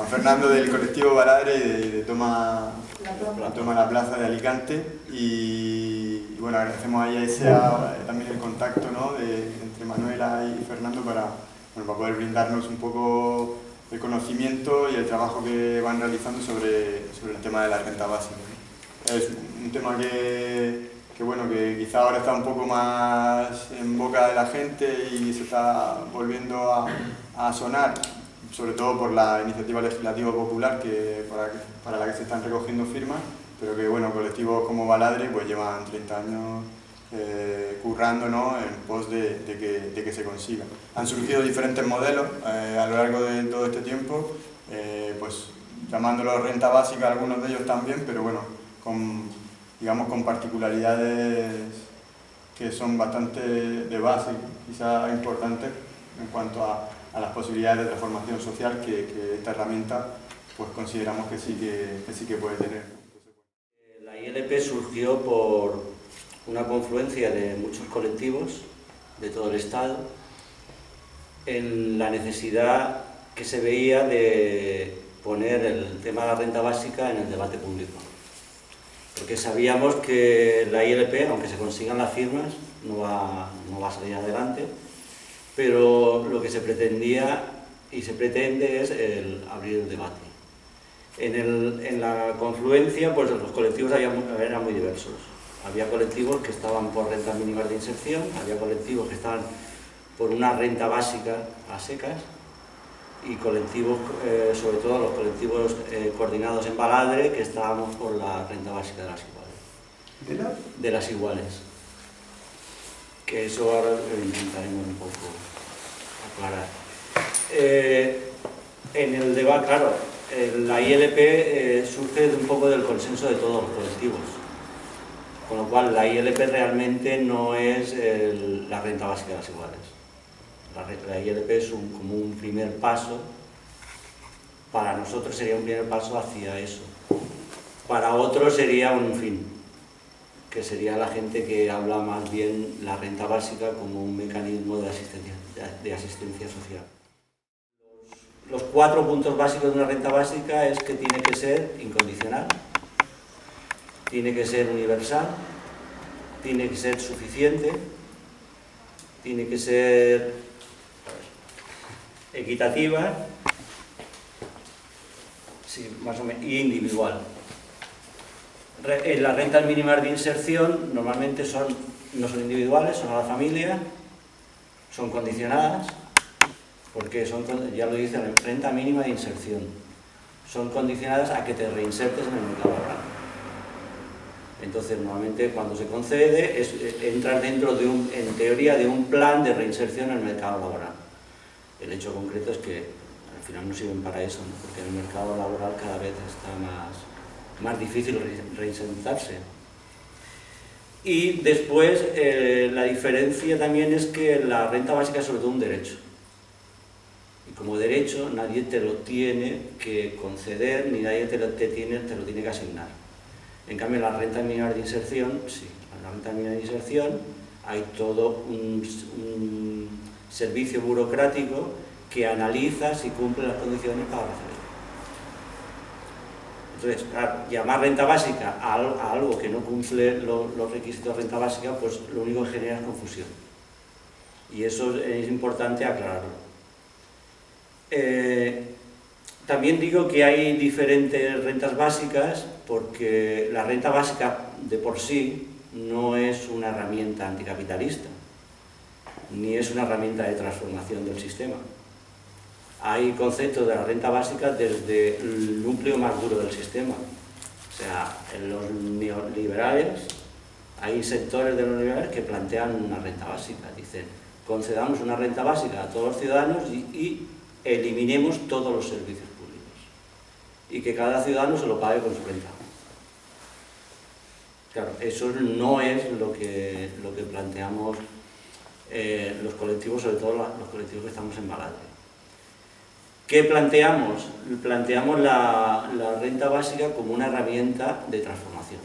Fernando del colectivo Baladre y de Toma la Plaza de Alicante, y bueno, agradecemos a IASA también el contacto, ¿no?, entre Manuela y Fernando para poder brindarnos un poco el conocimiento y el trabajo que van realizando sobre el tema de la renta básica, ¿no? Es un tema que quizá ahora está un poco más en boca de la gente y se está volviendo a sonar, sobre todo por la iniciativa legislativa popular para la que se están recogiendo firmas, pero que bueno, colectivos como Baladre pues llevan 30 años currando, ¿no?, en pos de que se consiga. Han surgido diferentes modelos a lo largo de todo este tiempo, pues llamándolo renta básica algunos de ellos también, pero bueno, con particularidades que son bastante de base, quizá importantes en cuanto a las posibilidades de transformación social que esta herramienta pues consideramos que sí que puede tener. La ILP surgió por una confluencia de muchos colectivos de todo el Estado en la necesidad que se veía de poner el tema de la renta básica en el debate público. Porque sabíamos que la ILP, aunque se consigan las firmas, no va a salir adelante, pero lo que se pretendía y se pretende es abrir el debate. En la confluencia, pues los colectivos eran muy diversos. Había colectivos que estaban por rentas mínimas de inserción, había colectivos que estaban por una renta básica a secas, y colectivos, sobre todo los colectivos coordinados en Baladre, que estábamos por la renta básica de las iguales. ¿De las iguales. Que eso ahora lo intentaremos un poco aclarar. En el debate, claro, la ILP surge un poco del consenso de todos los colectivos, con lo cual la ILP realmente no es la renta básica de las iguales. La ILP es como un primer paso, para nosotros sería un primer paso hacia eso. Para otros sería un fin, que sería la gente que habla más bien la renta básica como un mecanismo de asistencia social. Los 4 puntos básicos de una renta básica es que tiene que ser incondicional, tiene que ser universal, tiene que ser suficiente, tiene que ser equitativa, sí, más o menos, y individual. Las rentas mínimas de inserción normalmente no son individuales, son a la familia, son condicionadas, porque ya lo dice la renta mínima de inserción, son condicionadas a que te reinsertes en el mercado laboral. Entonces, normalmente cuando se concede, entras dentro en teoría, de un plan de reinserción en el mercado laboral. El hecho concreto es que al final no sirven para eso, ¿no?, porque en el mercado laboral cada vez está más difícil reinsertarse. Y después, la diferencia también es que la renta básica es sobre todo un derecho. Y como derecho nadie te lo tiene que conceder, ni nadie te lo tiene que asignar. En cambio, la renta mínima de inserción, sí, en la renta mínima de inserción hay todo un servicio burocrático que analiza si cumple las condiciones para recibirlo. Entonces, claro, llamar renta básica a algo que no cumple los requisitos de renta básica, pues lo único que genera es confusión. Y eso es importante aclararlo. También digo que hay diferentes rentas básicas, porque la renta básica de por sí no es una herramienta anticapitalista, ni es una herramienta de transformación del sistema. Hay conceptos de la renta básica desde el núcleo más duro del sistema. O sea, en los neoliberales, hay sectores de los neoliberales que plantean una renta básica. Dicen, concedamos una renta básica a todos los ciudadanos y eliminemos todos los servicios públicos. Y que cada ciudadano se lo pague con su renta. Claro, eso no es lo que planteamos los colectivos, sobre todo los colectivos que estamos en Baladre. ¿Qué planteamos? Planteamos la renta básica como una herramienta de transformación.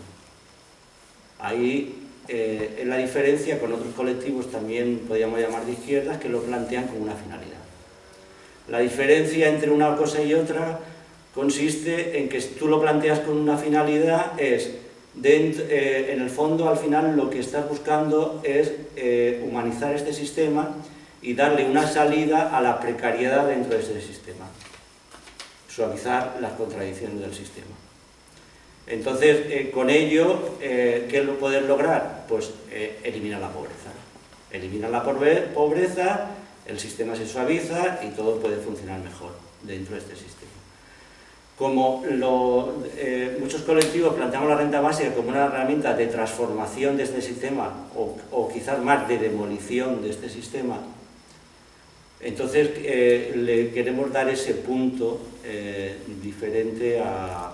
Ahí es la diferencia con otros colectivos, también podríamos llamar de izquierdas, que lo plantean como una finalidad. La diferencia entre una cosa y otra consiste en que tú lo planteas con una finalidad, en el fondo al final lo que estás buscando es humanizar este sistema y darle una salida a la precariedad dentro de ese sistema, suavizar las contradicciones del sistema. Entonces, con ello, ¿qué lo puedes lograr? Pues eliminar la pobreza. Eliminar la pobreza, el sistema se suaviza y todo puede funcionar mejor dentro de este sistema. Como muchos colectivos planteamos la renta básica como una herramienta de transformación de este sistema o quizás más de demolición de este sistema, entonces le queremos dar ese punto diferente a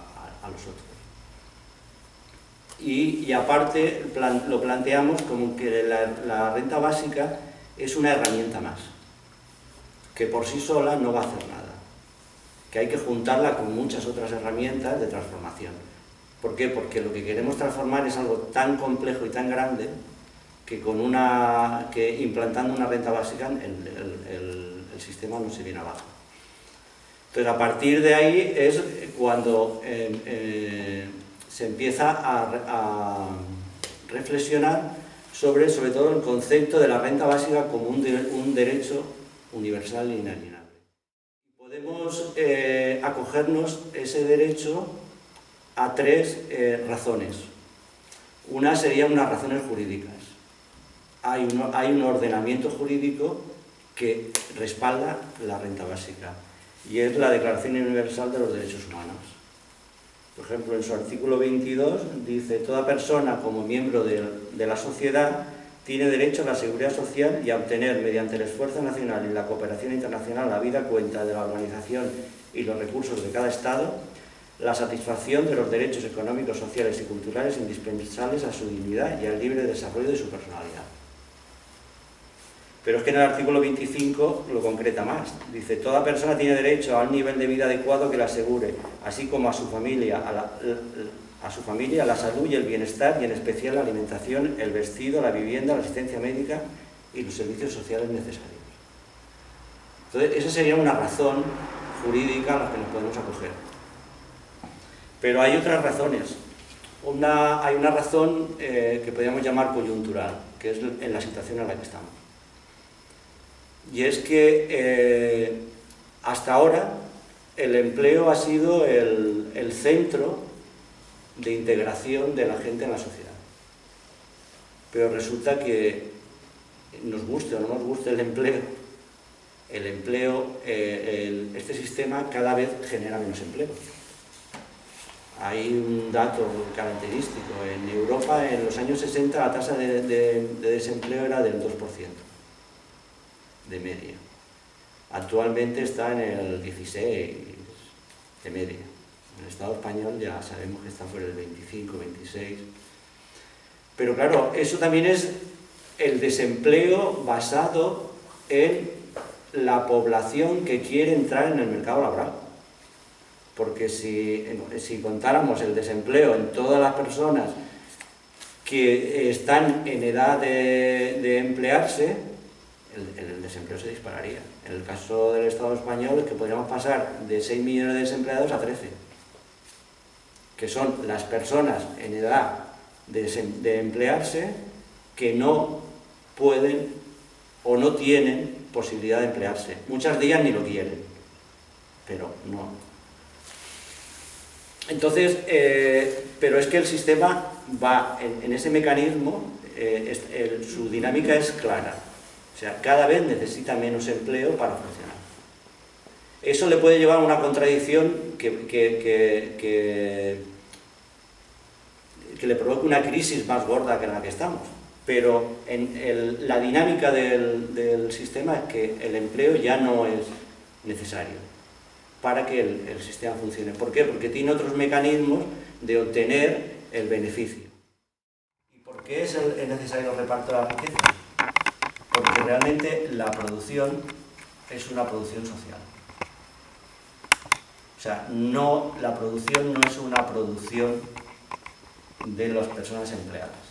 los otros. Y aparte lo planteamos como que la renta básica es una herramienta más, que por sí sola no va a hacer nada, que hay que juntarla con muchas otras herramientas de transformación. ¿Por qué? Porque lo que queremos transformar es algo tan complejo y tan grande que implantando una renta básica el sistema no se viene abajo. Entonces, a partir de ahí es cuando se empieza a reflexionar sobre todo el concepto de la renta básica como un derecho universal e inalienable. Podemos acogernos ese derecho a tres razones. Una serían unas razones jurídicas. Hay un ordenamiento jurídico que respalda la renta básica y es la Declaración Universal de los Derechos Humanos. Por ejemplo, en su artículo 22 dice: toda persona como miembro de la sociedad tiene derecho a la seguridad social y a obtener, mediante el esfuerzo nacional y la cooperación internacional, la vida cuenta de la organización y los recursos de cada Estado, la satisfacción de los derechos económicos, sociales y culturales indispensables a su dignidad y al libre desarrollo de su personalidad. Pero es que en el artículo 25 lo concreta más. Dice: toda persona tiene derecho a un nivel de vida adecuado que le asegure, así como a su familia, la salud y el bienestar, y en especial la alimentación, el vestido, la vivienda, la asistencia médica y los servicios sociales necesarios. Entonces, esa sería una razón jurídica a la que nos podemos acoger. Pero hay otras razones. Hay una razón que podríamos llamar coyuntural, que es en la situación en la que estamos. Y es que hasta ahora el empleo ha sido el centro de integración de la gente en la sociedad. Pero resulta que, nos guste o no nos guste el empleo, este sistema cada vez genera menos empleo. Hay un dato característico. En Europa, en los años 60, la tasa de desempleo era del 2%. De media. Actualmente está en el 16 de media. En el Estado español ya sabemos que está por el 25, 26. Pero claro, eso también es el desempleo basado en la población que quiere entrar en el mercado laboral. Porque si contáramos el desempleo en todas las personas que están en edad de emplearse, el desempleo se dispararía. En el caso del Estado español es que podríamos pasar de 6 millones de desempleados a 13, que son las personas en edad de emplearse que no pueden o no tienen posibilidad de emplearse. Muchas de ellas ni lo quieren, pero no. Entonces, pero es que el sistema va en ese mecanismo, su dinámica es clara. O sea, cada vez necesita menos empleo para funcionar. Eso le puede llevar a una contradicción que le provoque una crisis más gorda que en la que estamos. Pero la dinámica del sistema es que el empleo ya no es necesario para que el sistema funcione. ¿Por qué? Porque tiene otros mecanismos de obtener el beneficio. ¿Y por qué es necesario el reparto de la riqueza? Porque realmente la producción es una producción social. O sea, la producción no es una producción de las personas empleadas.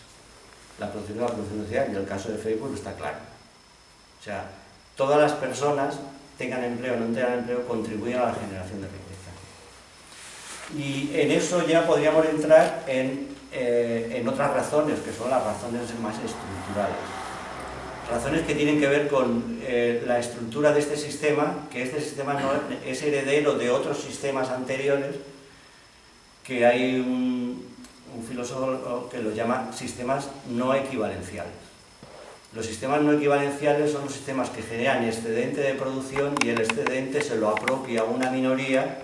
La producción es una producción social, y el caso de Facebook está claro. O sea, todas las personas, tengan empleo o no tengan empleo, contribuyen a la generación de riqueza. Y en eso ya podríamos entrar en otras razones, que son las razones más estructurales. Razones que tienen que ver con la estructura de este sistema, que este sistema no es heredero de otros sistemas anteriores, que hay un filósofo que los llama sistemas no equivalenciales. Los sistemas no equivalenciales son los sistemas que generan excedente de producción y el excedente se lo apropia una minoría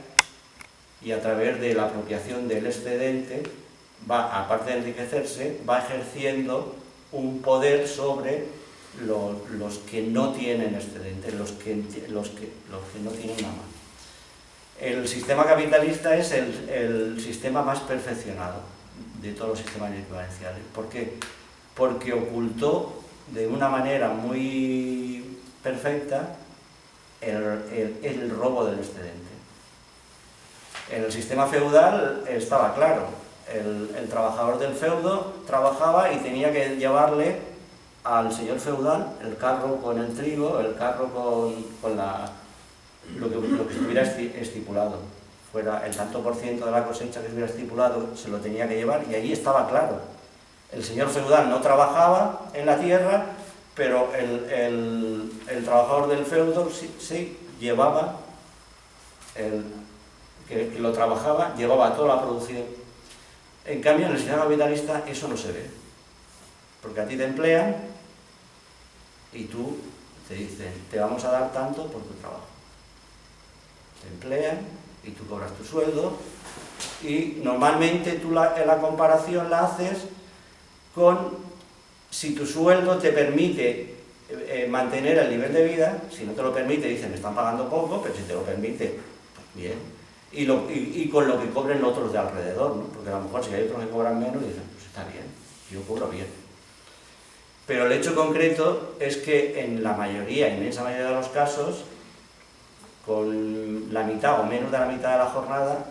y a través de la apropiación del excedente, aparte de enriquecerse, va ejerciendo un poder sobre los que no tienen excedente, los que no tienen nada más. El sistema capitalista es el sistema más perfeccionado de todos los sistemas equivalenciales. ¿Por qué? Porque ocultó de una manera muy perfecta el robo del excedente. En el sistema feudal estaba claro, el trabajador del feudo trabajaba y tenía que llevarle al señor feudal el carro con el trigo, el carro con lo que estuviera estipulado. Fuera el tanto por ciento de la cosecha que estuviera estipulado, se lo tenía que llevar y ahí estaba claro. El señor feudal no trabajaba en la tierra, pero el trabajador del feudo sí llevaba, que lo trabajaba, llevaba toda la producción. En cambio, en el sistema capitalista eso no se ve, porque a ti te emplean y tú te dicen, te vamos a dar tanto por tu trabajo. Te emplean y tú cobras tu sueldo y normalmente tú la comparación la haces con si tu sueldo te permite mantener el nivel de vida. Si no te lo permite, dicen, me están pagando poco, pero si te lo permite, pues bien. Y con lo que cobren otros de alrededor, ¿no? Porque a lo mejor si hay otros que cobran menos, dicen, pues está bien, yo cobro bien. Pero el hecho concreto es que en la inmensa mayoría de los casos, con la mitad o menos de la mitad de la jornada,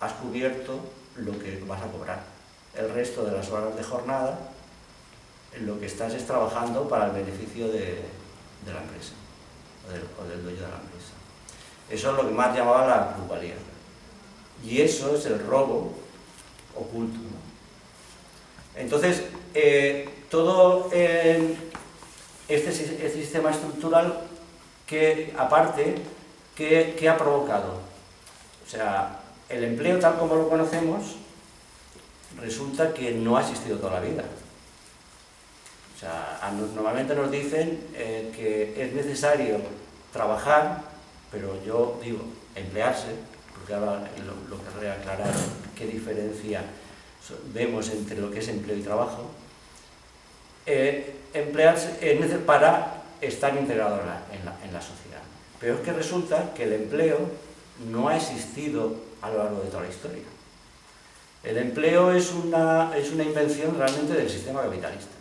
has cubierto lo que vas a cobrar. El resto de las horas de jornada, lo que estás es trabajando para el beneficio de la empresa o del dueño de la empresa. Eso es lo que más llamaba la plusvalía. Y eso es el robo oculto, ¿no? Entonces, todo este sistema estructural, aparte, ¿qué ha provocado? O sea, el empleo tal como lo conocemos, resulta que no ha existido toda la vida. O sea, normalmente nos dicen que es necesario trabajar, pero yo digo, emplearse, porque ahora lo querré aclarar, qué diferencia vemos entre lo que es empleo y trabajo. Emplearse es necesario para estar integrado en la sociedad. Pero es que resulta que el empleo no ha existido a lo largo de toda la historia. El empleo es una invención realmente del sistema capitalista,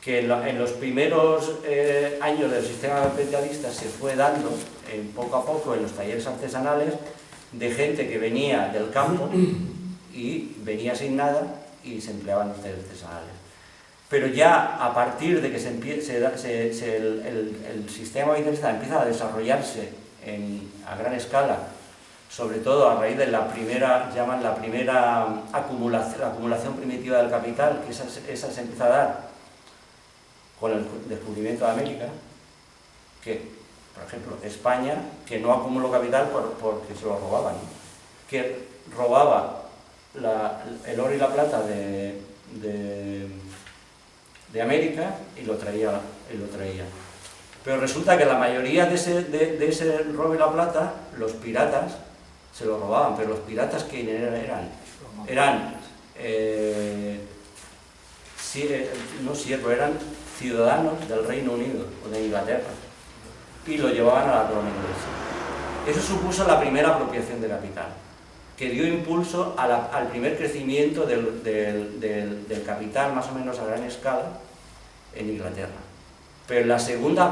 que en los primeros años del sistema capitalista se fue dando poco a poco en los talleres artesanales de gente que venía del campo y venía sin nada y se empleaban en los talleres artesanales. Pero ya a partir de que el sistema capitalista empieza a desarrollarse a gran escala, sobre todo a raíz de la primera acumulación, la acumulación primitiva del capital, que esa se empieza a dar con el descubrimiento de América, que, por ejemplo, España, que no acumuló capital porque se lo robaban, que robaba el oro y la plata de América y lo traía. Pero resulta que la mayoría de ese robo y la plata, los piratas se lo robaban, pero los piratas que eran ciudadanos del Reino Unido o de Inglaterra y lo llevaban a la colonia inglesa. Eso supuso la primera apropiación de capital, que dio impulso al primer crecimiento del capital más o menos a gran escala en Inglaterra. Pero la segunda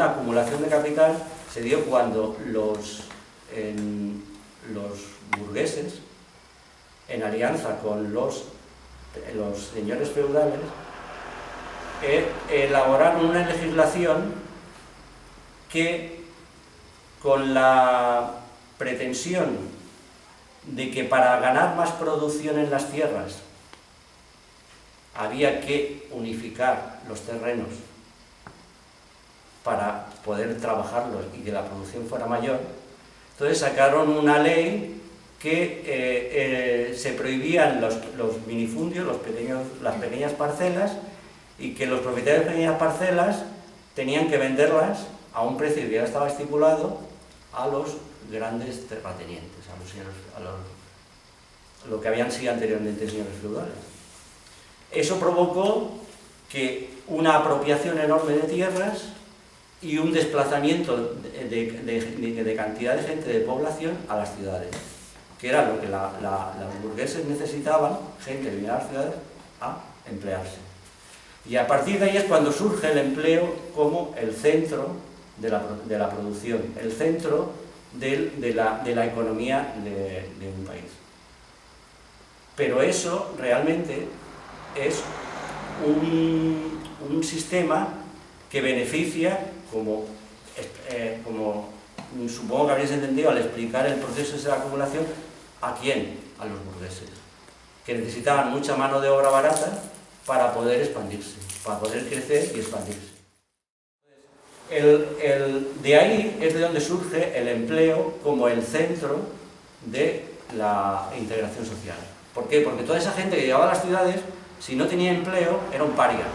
acumulación de capital se dio cuando los burgueses, en alianza con los señores feudales, elaboraron una legislación que, con la pretensión de que para ganar más producción en las tierras había que unificar los terrenos para poder trabajarlos y que la producción fuera mayor. Entonces sacaron una ley que se prohibían los minifundios, las pequeñas parcelas, y que los propietarios de pequeñas parcelas tenían que venderlas a un precio que ya estaba estipulado a los grandes terratenientes, a lo que habían sido anteriormente señores feudales. Eso provocó que una apropiación enorme de tierras y un desplazamiento de cantidad de gente, de población, a las ciudades, que era lo que los burgueses necesitaban, gente que viniera a las ciudades a emplearse. Y a partir de ahí es cuando surge el empleo como el centro de la producción, el centro de la economía de un país. Pero eso realmente es un sistema que beneficia, como supongo que habréis entendido al explicar el proceso de acumulación, ¿a quién? A los burgueses, que necesitaban mucha mano de obra barata para poder expandirse, para poder crecer y expandirse. De ahí es de donde surge el empleo como el centro de la integración social. ¿Por qué? Porque toda esa gente que llegaba a las ciudades, si no tenía empleo, era un paria.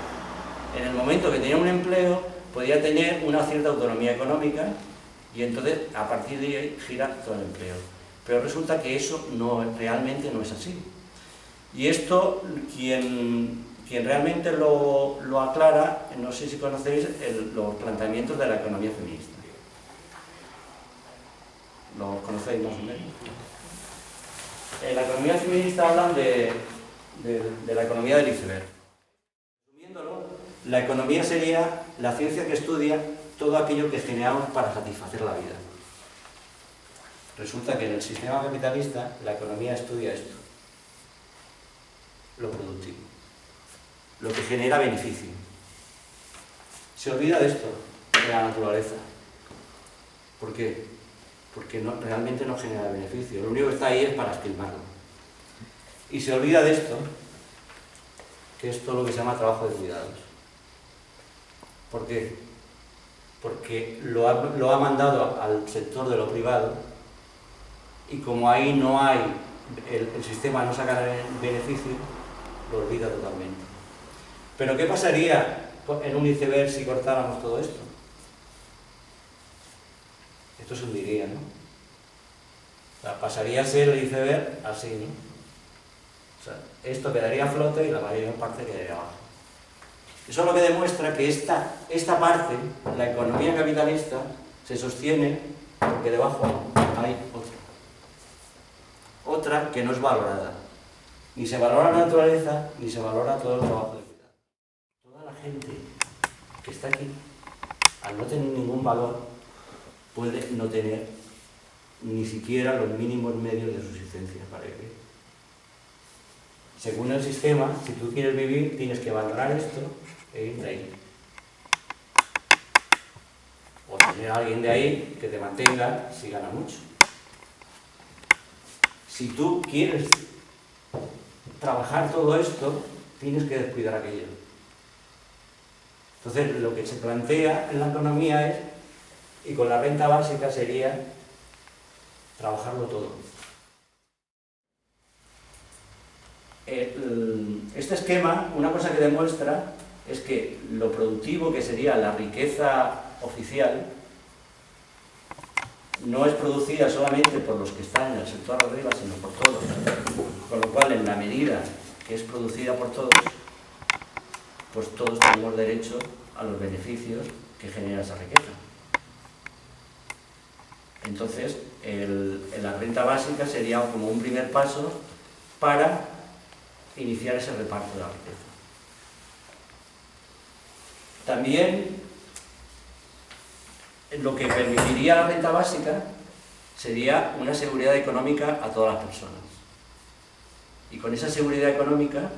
En el momento que tenía un empleo, podía tener una cierta autonomía económica y entonces a partir de ahí gira todo el empleo. Pero resulta que eso realmente no es así. Y esto, quien realmente lo aclara, no sé si conocéis los planteamientos de la economía feminista. ¿Lo conocéis más o menos? En la economía feminista hablan de la economía del iceberg. Resumiéndolo, la economía sería la ciencia que estudia todo aquello que generamos para satisfacer la vida. Resulta que en el sistema capitalista la economía estudia esto, lo productivo, lo que genera beneficio. Se olvida de esto, de la naturaleza. ¿Por qué? Porque realmente no genera beneficio. Lo único que está ahí es para esquilmarlo. Y se olvida de esto, que es todo lo que se llama trabajo de cuidados. ¿Por qué? Porque lo ha mandado al sector de lo privado y como ahí no hay, el sistema no saca beneficio, lo olvida totalmente. Pero ¿qué pasaría en un iceberg si cortáramos todo esto? Esto se hundiría, ¿no? O sea, pasaría a ser el iceberg así, ¿no? O sea, esto quedaría a flote y la mayor parte quedaría abajo. Eso es lo que demuestra que esta parte, la economía capitalista, se sostiene porque debajo hay otra que no es valorada. Ni se valora la naturaleza, ni se valora todo el trabajo de cuidado. Toda la gente que está aquí, al no tener ningún valor, puede no tener ni siquiera los mínimos medios de subsistencia para vivir. Según el sistema, si tú quieres vivir, tienes que valorar esto e ir de ahí. O tener a alguien de ahí que te mantenga si gana mucho. Si tú quieres trabajar todo esto, tienes que descuidar aquello. Entonces, lo que se plantea en la economía es, y con la renta básica sería trabajarlo todo. Este esquema, una cosa que demuestra es que lo productivo, que sería la riqueza oficial, no es producida solamente por los que están en el sector de arriba, sino por todos. Con lo cual, en la medida que es producida por todos, pues todos tenemos derecho a los beneficios que genera esa riqueza. Entonces, la renta básica sería como un primer paso para iniciar ese reparto de la riqueza. También, lo que permitiría la renta básica sería una seguridad económica a todas las personas. Y con esa seguridad económica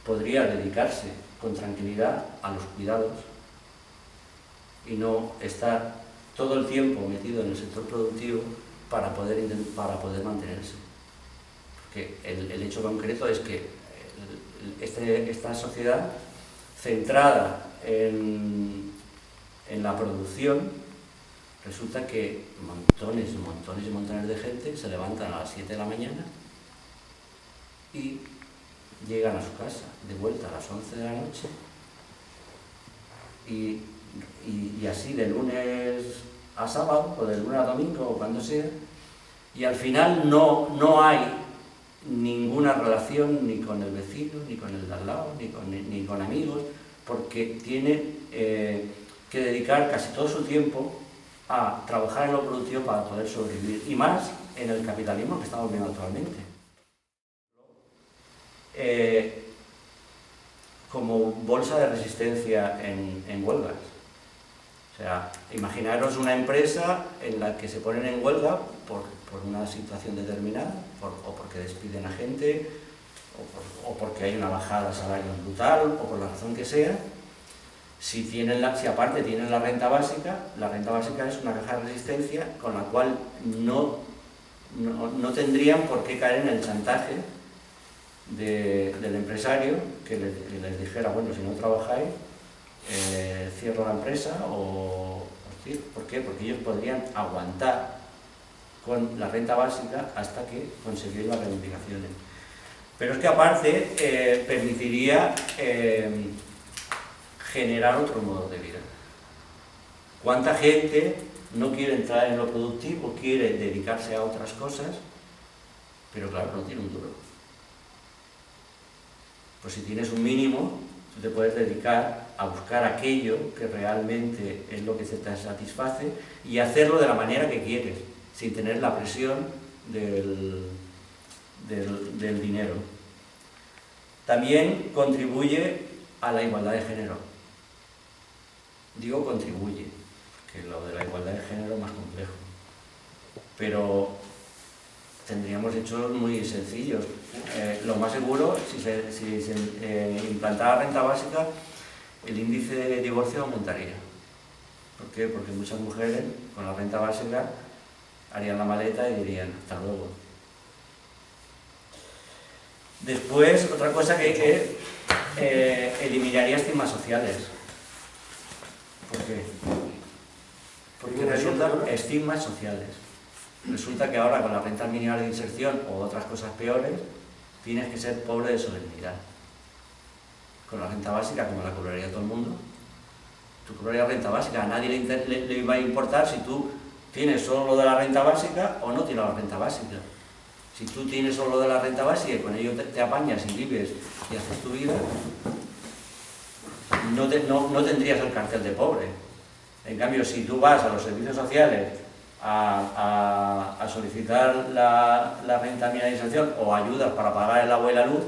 podría dedicarse con tranquilidad a los cuidados y no estar todo el tiempo metido en el sector productivo para poder mantenerse. Porque el hecho concreto es que esta sociedad centrada en la producción, resulta que montones y montones de gente se levantan a las 7 de la mañana y llegan a su casa de vuelta a las 11 de la noche y así de lunes a sábado o de lunes a domingo o cuando sea, y al final no hay ninguna relación ni con el vecino, ni con el de al lado, ni con amigos, porque tiene que dedicar casi todo su tiempo a trabajar en lo productivo para poder sobrevivir, y más en el capitalismo que estamos viendo actualmente. Como bolsa de resistencia en huelgas. O sea, imaginaros una empresa en la que se ponen en huelga por una situación determinada, o porque despiden a gente, o porque hay una bajada de salario brutal, o por la razón que sea. Si aparte tienen la renta básica es una caja de resistencia con la cual no tendrían por qué caer en el chantaje del empresario que les dijera, bueno, si no trabajáis, cierro la empresa, ¿por qué? Porque ellos podrían aguantar con la renta básica hasta que consiguieran las reivindicaciones. Pero es que aparte permitiría generar otro modo de vida. ¿Cuánta gente no quiere entrar en lo productivo, quiere dedicarse a otras cosas, pero claro, no tiene un duro? Pues si tienes un mínimo, tú te puedes dedicar a buscar aquello que realmente es lo que te satisface y hacerlo de la manera que quieres, sin tener la presión del dinero. También contribuye a la igualdad de género. Digo contribuye, porque lo de la igualdad de género es más complejo. Pero tendríamos hechos muy sencillos. Lo más seguro, si se implantara la renta básica, el índice de divorcio aumentaría. ¿Por qué? Porque muchas mujeres con la renta básica harían la maleta y dirían hasta luego. Después, otra cosa que eliminaría estigmas sociales. ¿Por qué? Porque resulta estigmas sociales. Resulta que ahora con la renta mínima de inserción o otras cosas peores, tienes que ser pobre de solemnidad. Con la renta básica, como la cobraría todo el mundo, tú cobrarías renta básica, a nadie le iba a importar si tú tienes solo lo de la renta básica o no tienes la renta básica. Si tú tienes solo lo de la renta básica y con ello te apañas y vives y haces tu vida, no tendrías el cartel de pobre. En cambio, si tú vas a los servicios sociales a solicitar la renta mínima de inserción o ayudas para pagar el agua y la luz,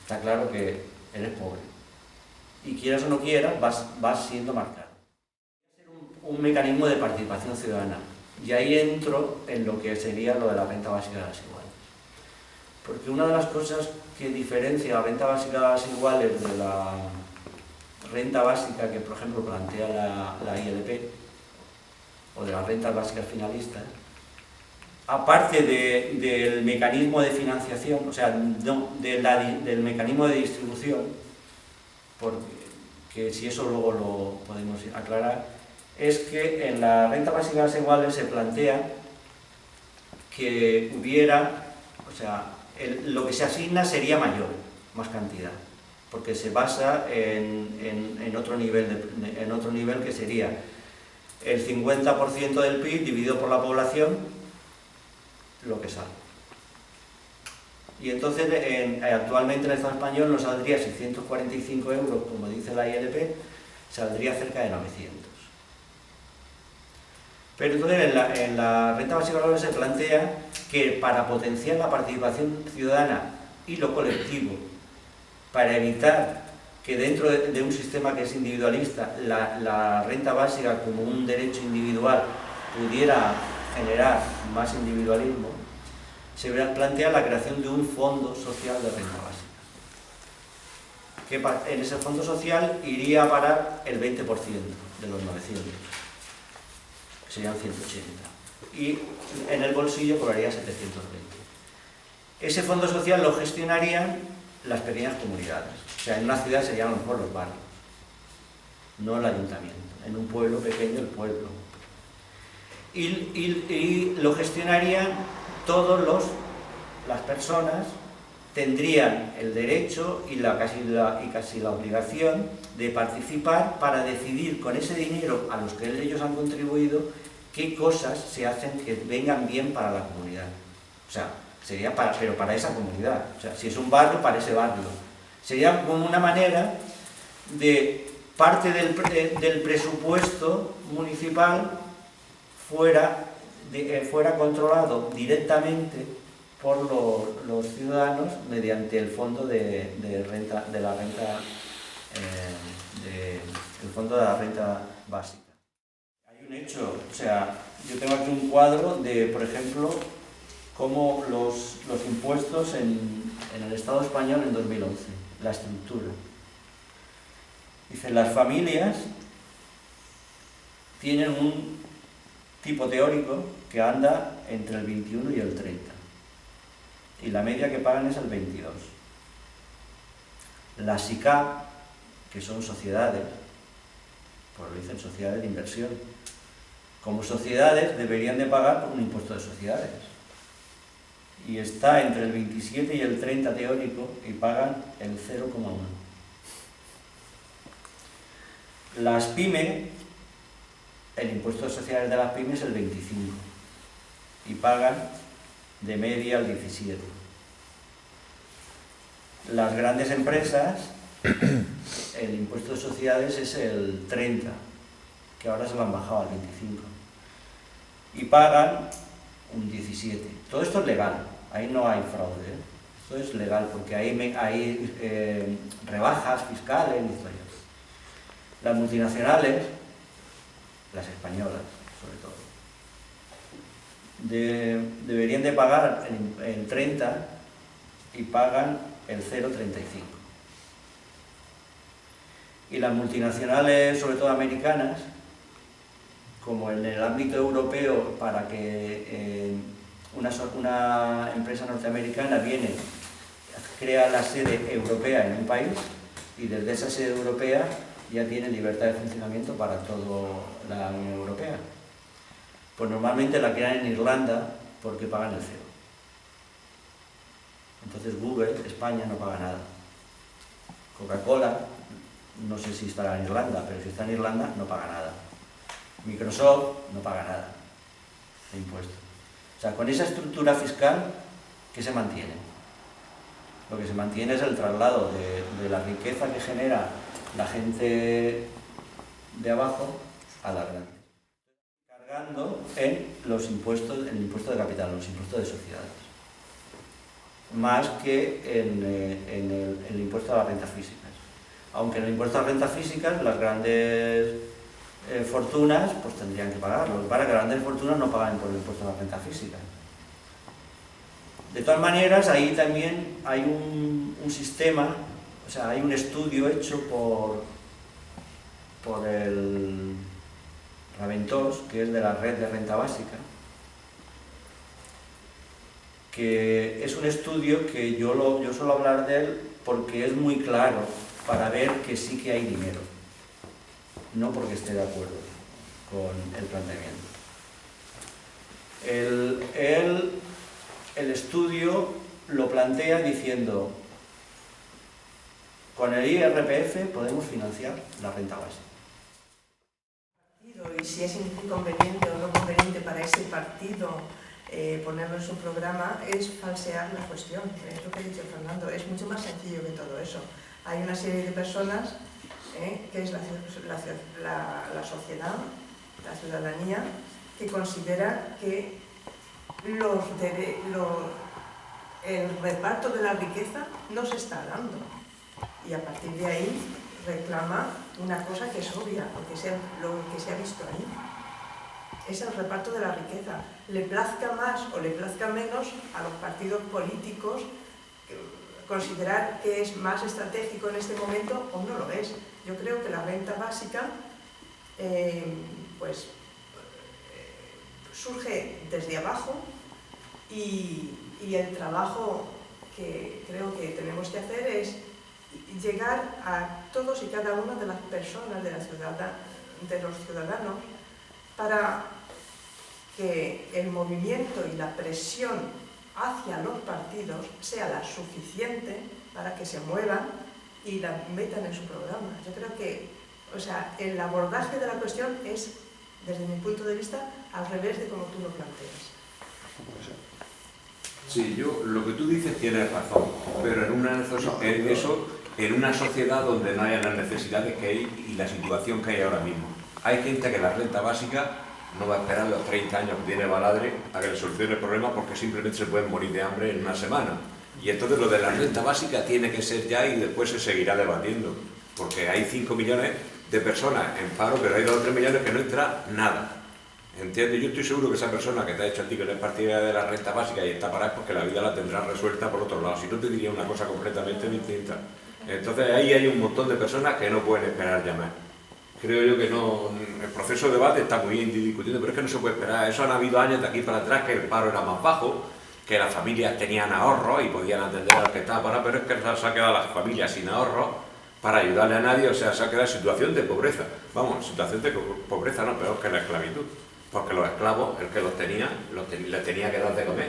está claro que eres pobre. Y quieras o no quieras, vas siendo marcado. Va a ser un mecanismo de participación ciudadana. Y ahí entro en lo que sería lo de la renta básica de las iguales. Porque una de las cosas que diferencia la renta básica de las iguales de la renta básica que, por ejemplo, plantea la ILP, o de las rentas básicas finalistas, aparte del mecanismo de financiación, o sea, del mecanismo de distribución, porque si eso luego lo podemos aclarar, es que en la renta básica de las iguales se plantea que hubiera, o sea, lo que se asigna sería mayor, más cantidad, porque se basa en otro nivel que sería el 50% del PIB dividido por la población, lo que sale. Y entonces actualmente en el Estado español no saldría 645 euros, como dice la ILP, saldría cerca de 900. Pero entonces en la renta básica laboral se plantea que para potenciar la participación ciudadana y lo colectivo, para evitar que dentro de un sistema que es individualista, la renta básica como un derecho individual pudiera generar más individualismo, se plantea la creación de un fondo social de renta básica. Que en ese fondo social iría a parar el 20% de los 900, que serían 180. Y en el bolsillo cobraría 720. Ese fondo social lo gestionarían las pequeñas comunidades. O sea, en una ciudad serían a lo mejor los barrios, no el ayuntamiento. En un pueblo pequeño, el pueblo. Y lo gestionarían las personas, tendrían el derecho y casi la obligación de participar para decidir con ese dinero a los que ellos han contribuido qué cosas se hacen que vengan bien para la comunidad. O sea, sería pero para esa comunidad. O sea, si es un barrio, para ese barrio. Sería como una manera de parte del presupuesto municipal fuera controlado directamente por los ciudadanos mediante el fondo de la renta básica. Hay un hecho, o sea, yo tengo aquí un cuadro de, por ejemplo, cómo los impuestos en el Estado español en 2011, la estructura. Dice, las familias tienen un tipo teórico que anda entre el 21 y el 30. Y la media que pagan es el 22. Las SICAP, que son sociedades, pues lo dicen sociedades de inversión, como sociedades deberían de pagar por un impuesto de sociedades. Y está entre el 27 y el 30 teórico y pagan el 0,1. Las pymes, el impuesto de sociedades de las pymes es el 25 y pagan de media el 17. Las grandes empresas, el impuesto de sociedades es el 30, que ahora se lo han bajado al 25, y pagan un 17. Todo esto es legal, ahí no hay fraude, ¿eh? Esto es legal porque hay rebajas fiscales y historias. Las multinacionales, las españolas sobre todo, deberían de pagar el 30 y pagan el 0,35. Y las multinacionales, sobre todo americanas, como en el ámbito europeo, para que una empresa norteamericana crea la sede europea en un país y desde esa sede europea ya tiene libertad de funcionamiento para toda la Unión Europea. Pues normalmente la crean en Irlanda porque pagan el cero. Entonces Google, España, no paga nada. Coca-Cola, no sé si estará en Irlanda, pero si está en Irlanda no paga nada. Microsoft no paga nada de impuestos. O sea, con esa estructura fiscal, ¿qué se mantiene? Lo que se mantiene es el traslado de la riqueza que genera la gente de abajo a la grande, cargando en los impuestos, en el impuesto de capital, los impuestos de sociedades, más que en el impuesto a las rentas físicas. Aunque en el impuesto a las rentas físicas las grandes fortunas pues tendrían que pagarlo. Para que las grandes fortunas no paguen por el impuesto a las rentas físicas. De todas maneras, ahí también hay un sistema. O sea, hay un estudio hecho por el Raventós, que es de la red de renta básica, que es un estudio que yo suelo hablar de él porque es muy claro para ver que sí que hay dinero, no porque esté de acuerdo con el planteamiento. El estudio lo plantea diciendo: con el IRPF podemos financiar la renta básica. Y si es inconveniente o no conveniente para ese partido ponerlo en su programa, es falsear la cuestión. Es lo que ha dicho Fernando, es mucho más sencillo que todo eso. Hay una serie de personas, que es la sociedad, la ciudadanía, que considera que el reparto de la riqueza no se está dando. Y a partir de ahí reclama una cosa que es obvia, lo que se ha visto ahí. Es el reparto de la riqueza. Le plazca más o le plazca menos a los partidos políticos considerar que es más estratégico en este momento o no lo es. Yo creo que la renta básica surge desde abajo Y el trabajo que creo que tenemos que hacer es llegar a todos y cada una de las personas, de los ciudadanos, para que el movimiento y la presión hacia los partidos sea la suficiente para que se muevan y la metan en su programa. Yo creo que, o sea, el abordaje de la cuestión es, desde mi punto de vista, al revés de como tú lo planteas. Sí, lo que tú dices tienes razón, pero en una sociedad donde no haya las necesidades que hay y la situación que hay ahora mismo. Hay gente que la renta básica no va a esperar los 30 años que tiene Baladre a que le solucione el problema porque simplemente se pueden morir de hambre en una semana. Y entonces lo de la renta básica tiene que ser ya y después se seguirá debatiendo, porque hay 5 millones de personas en paro, pero hay 2 o 3 millones que no entra nada. ¿Entiendes? Yo estoy seguro que esa persona que te ha dicho a ti que no es partidaria de la renta básica y está parada es porque la vida la tendrá resuelta por otro lado. Si no, te diría una cosa completamente distinta. Entonces ahí hay un montón de personas que no pueden esperar ya más. Creo yo que no, el proceso de debate está muy bien discutiendo, pero es que no se puede esperar. Eso han habido años de aquí para atrás que el paro era más bajo, que las familias tenían ahorros y podían atender a los que estaban parados, pero es que se ha quedado las familias sin ahorros para ayudarle a nadie, o sea, se ha quedado en situación de pobreza. Vamos, situación de pobreza no, peor que la esclavitud. Porque los esclavos, el que los tenía, les tenía que dar de comer.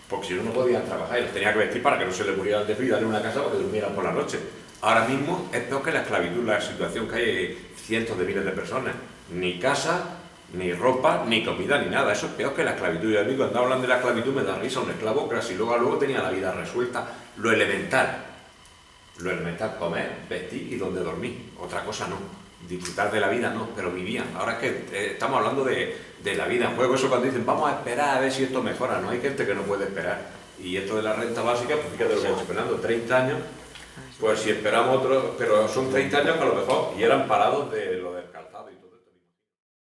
Porque si no, no podían trabajar y los tenía que vestir para que no se les murieran de frío y darle una casa para que durmieran por la noche. Ahora mismo es peor que la esclavitud, la situación que hay cientos de miles de personas. Ni casa, ni ropa, ni comida, ni nada. Eso es peor que la esclavitud. Y a mí cuando hablan de la esclavitud me da risa un esclavo, pero si luego tenía la vida resuelta. Lo elemental, comer, vestir y donde dormir. Otra cosa no. Disfrutar de la vida no, pero vivían. Ahora es que estamos hablando de la vida en juego. Eso cuando dicen vamos a esperar a ver si esto mejora, no hay gente que no puede esperar. Y esto de la renta básica, pues fíjate lo que estoy esperando, 30 años, pues si esperamos otros, pero son 30 años que a lo mejor y eran parados de lo de